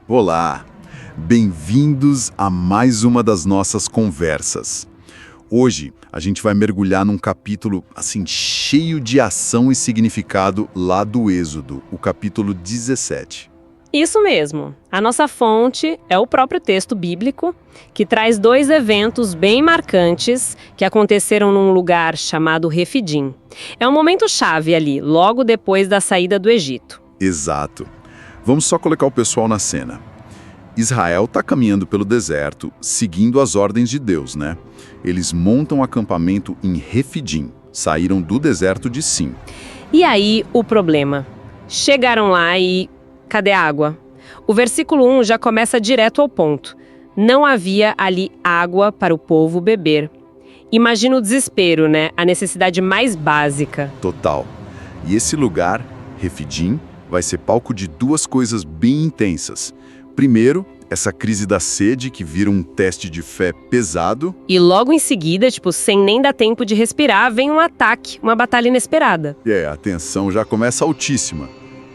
Olá, bem-vindos a mais uma das nossas conversas. Hoje a gente vai mergulhar num capítulo assim cheio de ação e significado lá do Êxodo, o capítulo 17. Isso mesmo. A nossa fonte é o próprio texto bíblico, que traz dois eventos bem marcantes que aconteceram num lugar chamado Refidim. É um momento chave ali, logo depois da saída do Egito. Exato. Vamos só colocar o pessoal na cena. Israel está caminhando pelo deserto, seguindo as ordens de Deus, né? Eles montam um acampamento em Refidim, saíram do deserto de Sim. E aí, o problema. Chegaram lá e... cadê a água? O versículo 1 já começa direto ao ponto. Não havia ali água para o povo beber. Imagina o desespero, né? A necessidade mais básica. Total. E esse lugar, Refidim, vai ser palco de duas coisas bem intensas. Primeiro, essa crise da sede que vira um teste de fé pesado. E logo em seguida, sem nem dar tempo de respirar, vem um ataque, uma batalha inesperada. A tensão já começa altíssima.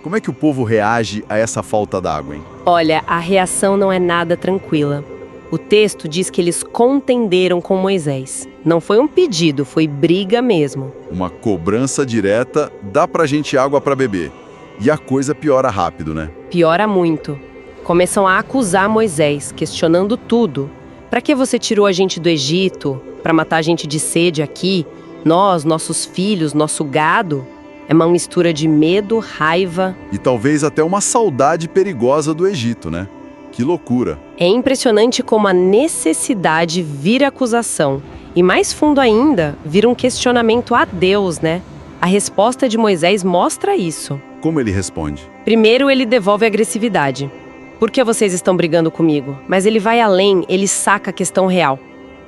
Como é que o povo reage a essa falta d'água, hein? Olha, a reação não é nada tranquila. O texto diz que eles contenderam com Moisés. Não foi um pedido, foi briga mesmo. Uma cobrança direta, dá pra gente água pra beber. E a coisa piora rápido, né? Piora muito. Começam a acusar Moisés, questionando tudo. Pra que você tirou a gente do Egito? Pra matar a gente de sede aqui? Nós, nossos filhos, nosso gado? É uma mistura de medo, raiva... E talvez até uma saudade perigosa do Egito, né? Que loucura! É impressionante como a necessidade vira acusação. E mais fundo ainda, vira um questionamento a Deus, né? A resposta de Moisés mostra isso. Como ele responde? Primeiro, ele devolve a agressividade. Por que vocês estão brigando comigo? Mas ele vai além, ele saca a questão real.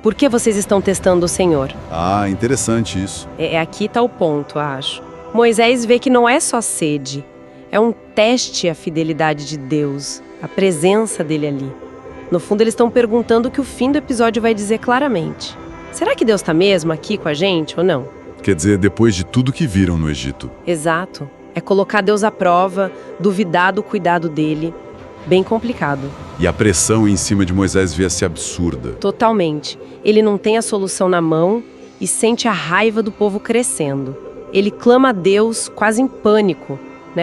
Por que vocês estão testando o Senhor? Ah, interessante isso. Aqui está o ponto, acho. Moisés vê que não é só sede. É um teste à fidelidade de Deus, a presença dele ali. No fundo, eles estão perguntando o que o fim do episódio vai dizer claramente. Será que Deus está mesmo aqui com a gente ou não? Quer dizer, depois de tudo que viram no Egito. Exato. É colocar Deus à prova, duvidar do cuidado dele. Bem complicado. E a pressão em cima de Moisés via-se absurda. Totalmente. Ele não tem a solução na mão e sente a raiva do povo crescendo. Ele clama a Deus quase em pânico.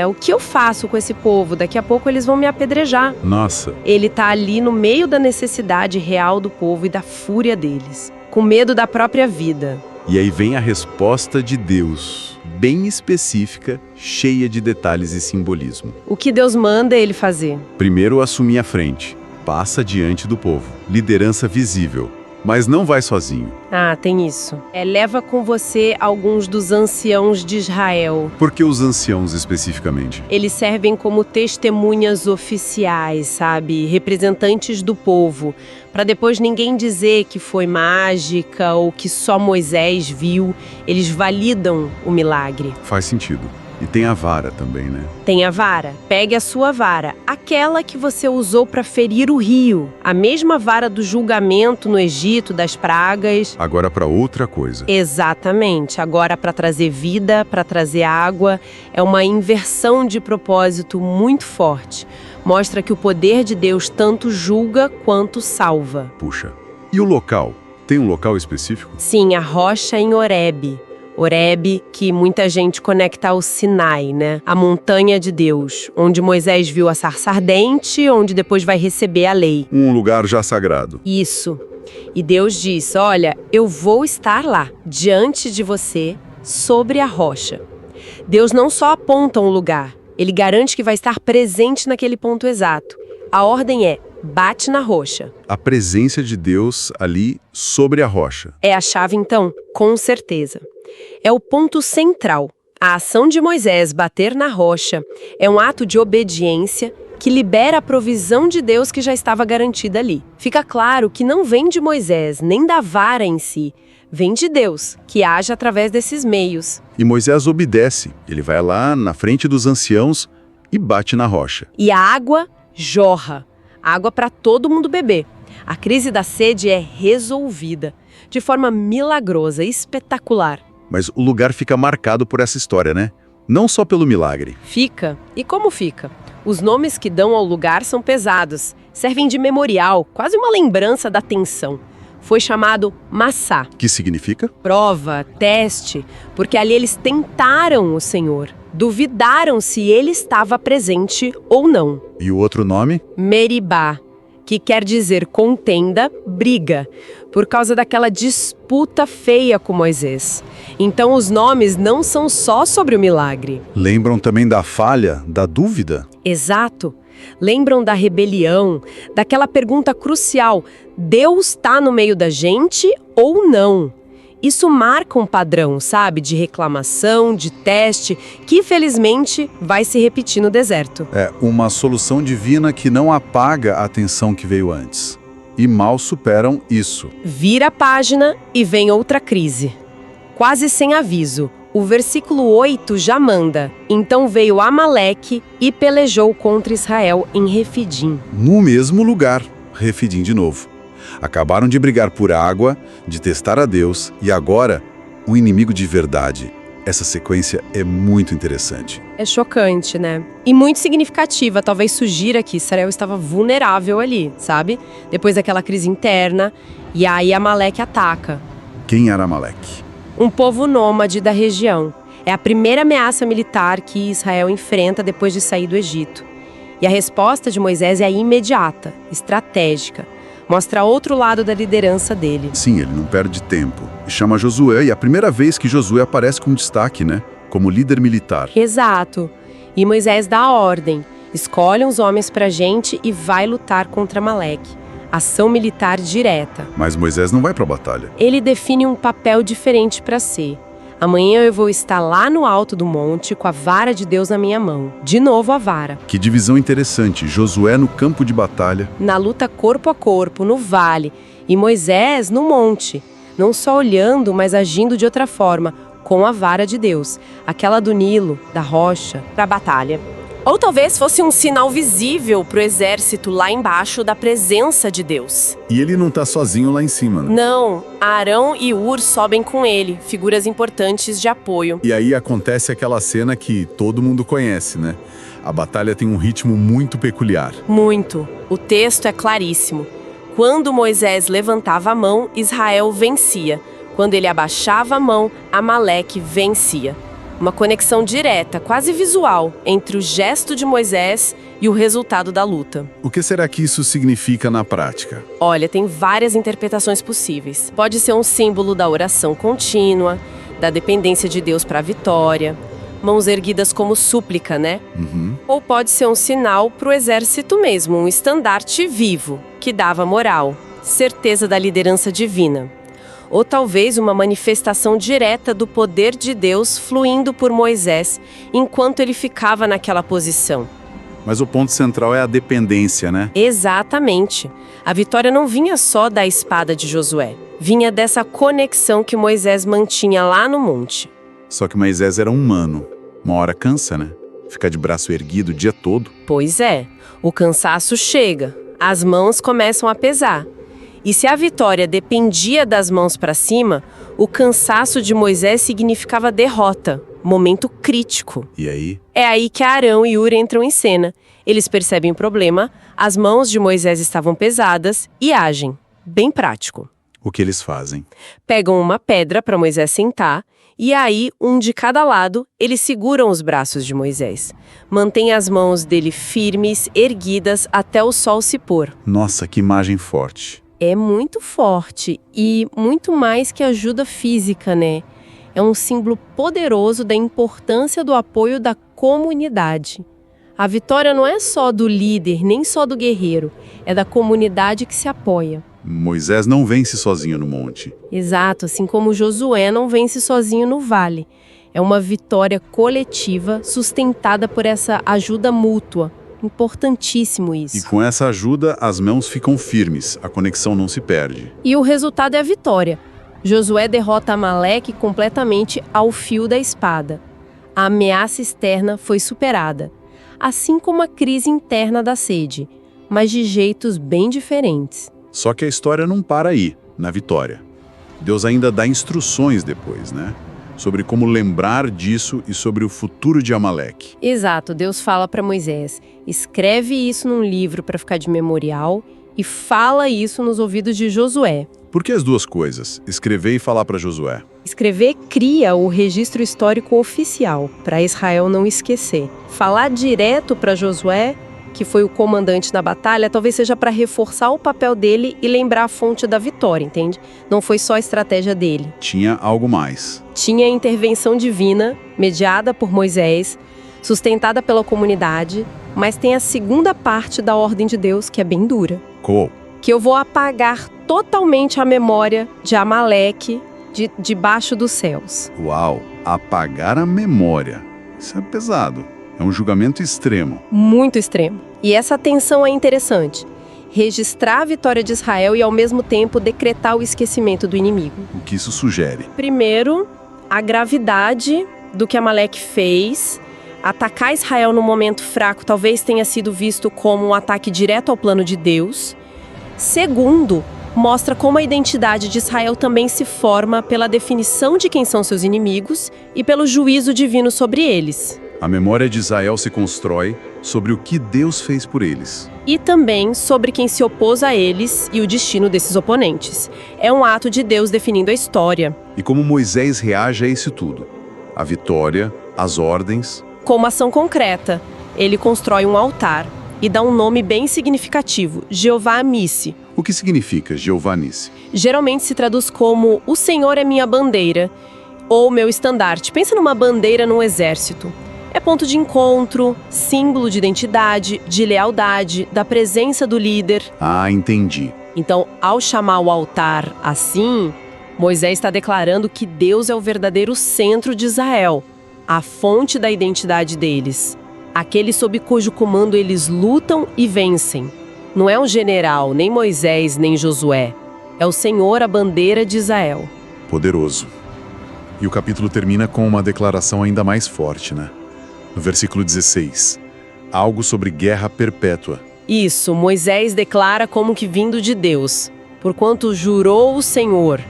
O que eu faço com esse povo? Daqui a pouco eles vão me apedrejar. Nossa. Ele está ali no meio da necessidade real do povo e da fúria deles. Com medo da própria vida. E aí vem a resposta de Deus, bem específica, cheia de detalhes e simbolismo. O que Deus manda ele fazer? Primeiro, assumir a frente. Passa diante do povo. Liderança visível. Mas não vai sozinho. Ah, tem isso. Leva com você alguns dos anciãos de Israel. Por que os anciãos especificamente? Eles servem como testemunhas oficiais, sabe? Representantes do povo. Para depois ninguém dizer que foi mágica ou que só Moisés viu. Eles validam o milagre. Faz sentido. E tem a vara também, né? Tem a vara. Pegue a sua vara. Aquela que você usou para ferir o rio. A mesma vara do julgamento no Egito, das pragas. Agora para outra coisa. Exatamente. Agora para trazer vida, para trazer água. É uma inversão de propósito muito forte. Mostra que o poder de Deus tanto julga quanto salva. Puxa. E o local? Tem um local específico? Sim, a rocha em Horebe. Horebe, que muita gente conecta ao Sinai, né? A montanha de Deus, onde Moisés viu a sarça ardente, onde depois vai receber a lei. Um lugar já sagrado. Isso. E Deus diz, olha, eu vou estar lá, diante de você, sobre a rocha. Deus não só aponta um lugar, ele garante que vai estar presente naquele ponto exato. A ordem é, bate na rocha. A presença de Deus ali sobre a rocha. É a chave então? Com certeza. É o ponto central. A ação de Moisés bater na rocha é um ato de obediência que libera a provisão de Deus que já estava garantida ali. Fica claro que não vem de Moisés, nem da vara em si. Vem de Deus, que age através desses meios. E Moisés obedece. Ele vai lá na frente dos anciãos e bate na rocha. E a água jorra. Água para todo mundo beber. A crise da sede é resolvida. De forma milagrosa, espetacular. Mas o lugar fica marcado por essa história, né? Não só pelo milagre. Fica. E como fica? Os nomes que dão ao lugar são pesados, servem de memorial, quase uma lembrança da tensão. Foi chamado Massá. Que significa? Prova, teste, porque ali eles tentaram o Senhor. Duvidaram se ele estava presente ou não. E o outro nome? Meribá, que quer dizer contenda, briga, por causa daquela disputa feia com Moisés. Então os nomes não são só sobre o milagre. Lembram também da falha, da dúvida? Exato. Lembram da rebelião, daquela pergunta crucial: Deus está no meio da gente ou não? Isso marca um padrão, sabe, de reclamação, de teste, que felizmente vai se repetir no deserto. É uma solução divina que não apaga a tensão que veio antes. E mal superam isso. Vira a página e vem outra crise. Quase sem aviso, o versículo 8 já manda: Então veio Amaleque e pelejou contra Israel em Refidim. No mesmo lugar, Refidim de novo. Acabaram de brigar por água, de testar a Deus, e agora, um inimigo de verdade. Essa sequência é muito interessante. É chocante, né? E muito significativa, talvez sugira que Israel estava vulnerável ali, sabe? Depois daquela crise interna, e aí Amaleque ataca. Quem era Amaleque? Um povo nômade da região. É a primeira ameaça militar que Israel enfrenta depois de sair do Egito. E a resposta de Moisés é imediata, estratégica. Mostra outro lado da liderança dele. Sim, ele não perde tempo. E chama Josué, e é a primeira vez que Josué aparece com destaque, né? Como líder militar. Exato. E Moisés dá a ordem. Escolhe uns homens pra gente e vai lutar contra Amaleque. Ação militar direta. Mas Moisés não vai pra batalha. Ele define um papel diferente para ser. Amanhã eu vou estar lá no alto do monte com a vara de Deus na minha mão. De novo a vara. Que divisão interessante. Josué no campo de batalha. Na luta corpo a corpo, no vale. E Moisés no monte. Não só olhando, mas agindo de outra forma, com a vara de Deus. Aquela do Nilo, da rocha, para a batalha. Ou talvez fosse um sinal visível para o exército lá embaixo da presença de Deus. E ele não tá sozinho lá em cima, né? Não, Arão e Hur sobem com ele, figuras importantes de apoio. E aí acontece aquela cena que todo mundo conhece, né? A batalha tem um ritmo muito peculiar. Muito. O texto é claríssimo. Quando Moisés levantava a mão, Israel vencia. Quando ele abaixava a mão, Amaleque vencia. Uma conexão direta, quase visual, entre o gesto de Moisés e o resultado da luta. O que será que isso significa na prática? Olha, tem várias interpretações possíveis. Pode ser um símbolo da oração contínua, da dependência de Deus para a vitória, mãos erguidas como súplica, né? Ou pode ser um sinal para o exército mesmo, um estandarte vivo, que dava moral, certeza da liderança divina. Ou talvez uma manifestação direta do poder de Deus fluindo por Moisés enquanto ele ficava naquela posição. Mas o ponto central é a dependência, né? Exatamente. A vitória não vinha só da espada de Josué. Vinha dessa conexão que Moisés mantinha lá no monte. Só que Moisés era humano. Uma hora cansa, né? Ficar de braço erguido o dia todo. Pois é. O cansaço chega. As mãos começam a pesar. E se a vitória dependia das mãos para cima, o cansaço de Moisés significava derrota, momento crítico. E aí? É aí que Arão e Hur entram em cena. Eles percebem o problema, as mãos de Moisés estavam pesadas e agem. Bem prático. O que eles fazem? Pegam uma pedra para Moisés sentar e aí, um de cada lado, eles seguram os braços de Moisés. Mantêm as mãos dele firmes, erguidas até o sol se pôr. Nossa, que imagem forte. É muito forte e muito mais que ajuda física, né? É um símbolo poderoso da importância do apoio da comunidade. A vitória não é só do líder, nem só do guerreiro, é da comunidade que se apoia. Moisés não vence sozinho no monte. Exato, assim como Josué não vence sozinho no vale. É uma vitória coletiva sustentada por essa ajuda mútua. Importantíssimo isso. E com essa ajuda, as mãos ficam firmes, a conexão não se perde. E o resultado é a vitória. Josué derrota Amaleque completamente ao fio da espada. A ameaça externa foi superada, assim como a crise interna da sede, mas de jeitos bem diferentes. Só que a história não para aí, na vitória. Deus ainda dá instruções depois, né? sobre como lembrar disso e sobre o futuro de Amaleque. Exato, Deus fala para Moisés, escreve isso num livro para ficar de memorial e fala isso nos ouvidos de Josué. Por que as duas coisas? Escrever e falar para Josué. Escrever cria o registro histórico oficial, para Israel não esquecer. Falar direto para Josué, que foi o comandante da batalha, talvez seja para reforçar o papel dele e lembrar a fonte da vitória, entende? Não foi só a estratégia dele. Tinha algo mais. Tinha a intervenção divina, mediada por Moisés, sustentada pela comunidade, mas tem a segunda parte da ordem de Deus, que é bem dura. Qual? Que eu vou apagar totalmente a memória de Amaleque debaixo dos céus. Uau! Apagar a memória. Isso é pesado. É um julgamento extremo. Muito extremo. E essa tensão é interessante. Registrar a vitória de Israel e, ao mesmo tempo, decretar o esquecimento do inimigo. O que isso sugere? Primeiro, a gravidade do que Amaleque fez. Atacar Israel no momento fraco talvez tenha sido visto como um ataque direto ao plano de Deus. Segundo, mostra como a identidade de Israel também se forma pela definição de quem são seus inimigos e pelo juízo divino sobre eles. A memória de Israel se constrói sobre o que Deus fez por eles. E também sobre quem se opôs a eles e o destino desses oponentes. É um ato de Deus definindo a história. E como Moisés reage a isso tudo? A vitória, as ordens. Com uma ação concreta, ele constrói um altar e dá um nome bem significativo, Jeová Nissi. O que significa Jeová Nissi? Geralmente se traduz como o Senhor é minha bandeira ou meu estandarte. Pensa numa bandeira num exército. É ponto de encontro, símbolo de identidade, de lealdade, da presença do líder. Ah, entendi. Então, ao chamar o altar assim, Moisés está declarando que Deus é o verdadeiro centro de Israel, a fonte da identidade deles, aquele sob cujo comando eles lutam e vencem. Não é um general, nem Moisés, nem Josué. É o Senhor a bandeira de Israel. Poderoso. E o capítulo termina com uma declaração ainda mais forte, né? No versículo 16, algo sobre guerra perpétua. Isso, Moisés declara como que vindo de Deus. Porquanto jurou o Senhor,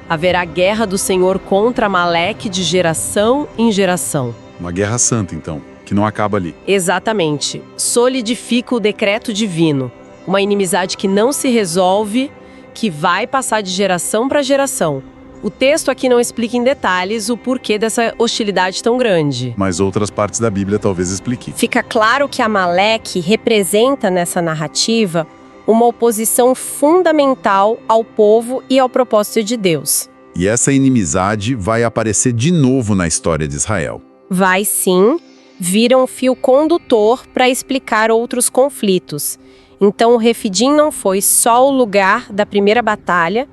haverá guerra do Senhor contra Amaleque de geração em geração. Uma guerra santa, então, que não acaba ali. Exatamente. Solidifica o decreto divino. Uma inimizade que não se resolve, que vai passar de geração para geração. O texto aqui não explica em detalhes o porquê dessa hostilidade tão grande. Mas outras partes da Bíblia talvez expliquem. Fica claro que Amaleque representa nessa narrativa uma oposição fundamental ao povo e ao propósito de Deus. E essa inimizade vai aparecer de novo na história de Israel. Vai sim, vira um fio condutor para explicar outros conflitos. Então o Refidim não foi só o lugar da primeira batalha,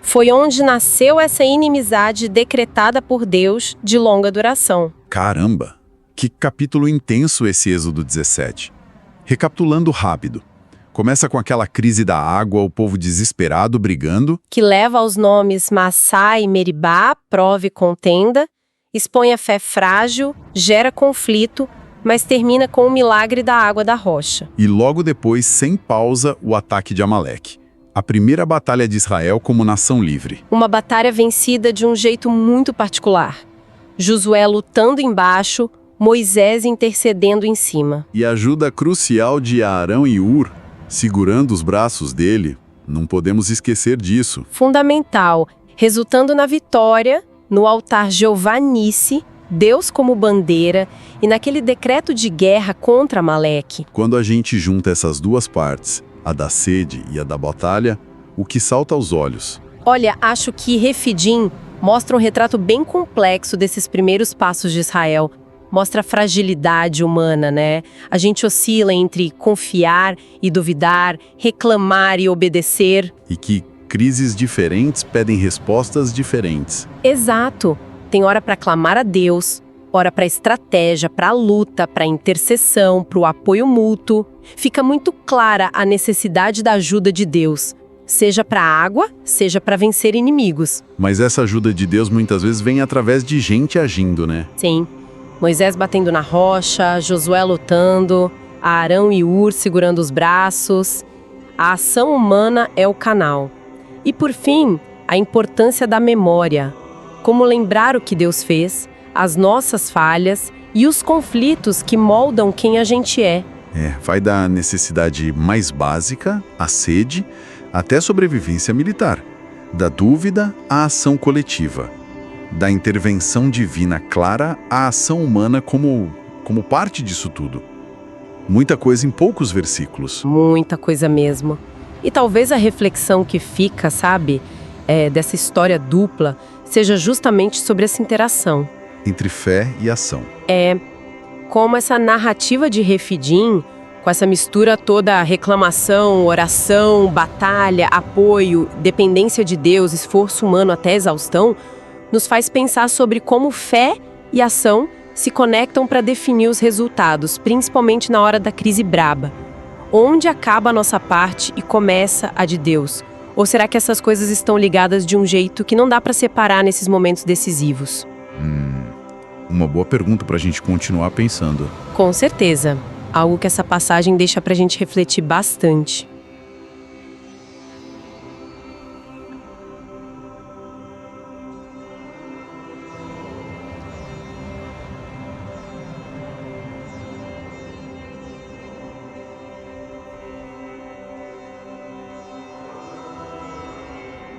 foi onde nasceu essa inimizade decretada por Deus de longa duração. Caramba! Que capítulo intenso esse Êxodo 17. Recapitulando rápido. Começa com aquela crise da água, o povo desesperado brigando. Que leva aos nomes Massá e Meribá, prova e contenda, expõe a fé frágil, gera conflito, mas termina com o milagre da água da rocha. E logo depois, sem pausa, o ataque de Amaleque. A primeira batalha de Israel como nação livre. Uma batalha vencida de um jeito muito particular. Josué lutando embaixo, Moisés intercedendo em cima. E a ajuda crucial de Arão e Hur, segurando os braços dele. Não podemos esquecer disso. Fundamental, resultando na vitória, no altar Jeová Nissi, Deus como bandeira, e naquele decreto de guerra contra Amaleque. Quando a gente junta essas duas partes, a da sede e a da batalha, o que salta aos olhos? Olha, acho que Refidim mostra um retrato bem complexo desses primeiros passos de Israel. Mostra a fragilidade humana, né? A gente oscila entre confiar e duvidar, reclamar e obedecer. E que crises diferentes pedem respostas diferentes. Exato. Tem hora para clamar a Deus, hora para estratégia, para luta, para intercessão, para o apoio mútuo. Fica muito clara a necessidade da ajuda de Deus, seja para a água, seja para vencer inimigos. Mas essa ajuda de Deus muitas vezes vem através de gente agindo, né? Sim. Moisés batendo na rocha, Josué lutando, Arão e Hur segurando os braços. A ação humana é o canal. E por fim, a importância da memória. como lembrar o que Deus fez, as nossas falhas e os conflitos que moldam quem a gente é. Vai da necessidade mais básica, a sede, até a sobrevivência militar. Da dúvida à ação coletiva. Da intervenção divina clara à ação humana como parte disso tudo. Muita coisa em poucos versículos. Muita coisa mesmo. E talvez a reflexão que fica, sabe, dessa história dupla, seja justamente sobre essa interação. Entre fé e ação. Como essa narrativa de Refidim, com essa mistura toda reclamação, oração, batalha, apoio, dependência de Deus, esforço humano até exaustão, nos faz pensar sobre como fé e ação se conectam para definir os resultados, principalmente na hora da crise braba. Onde acaba a nossa parte e começa a de Deus? Ou será que essas coisas estão ligadas de um jeito que não dá para separar nesses momentos decisivos? Uma boa pergunta para a gente continuar pensando. Com certeza. Algo que essa passagem deixa para a gente refletir bastante.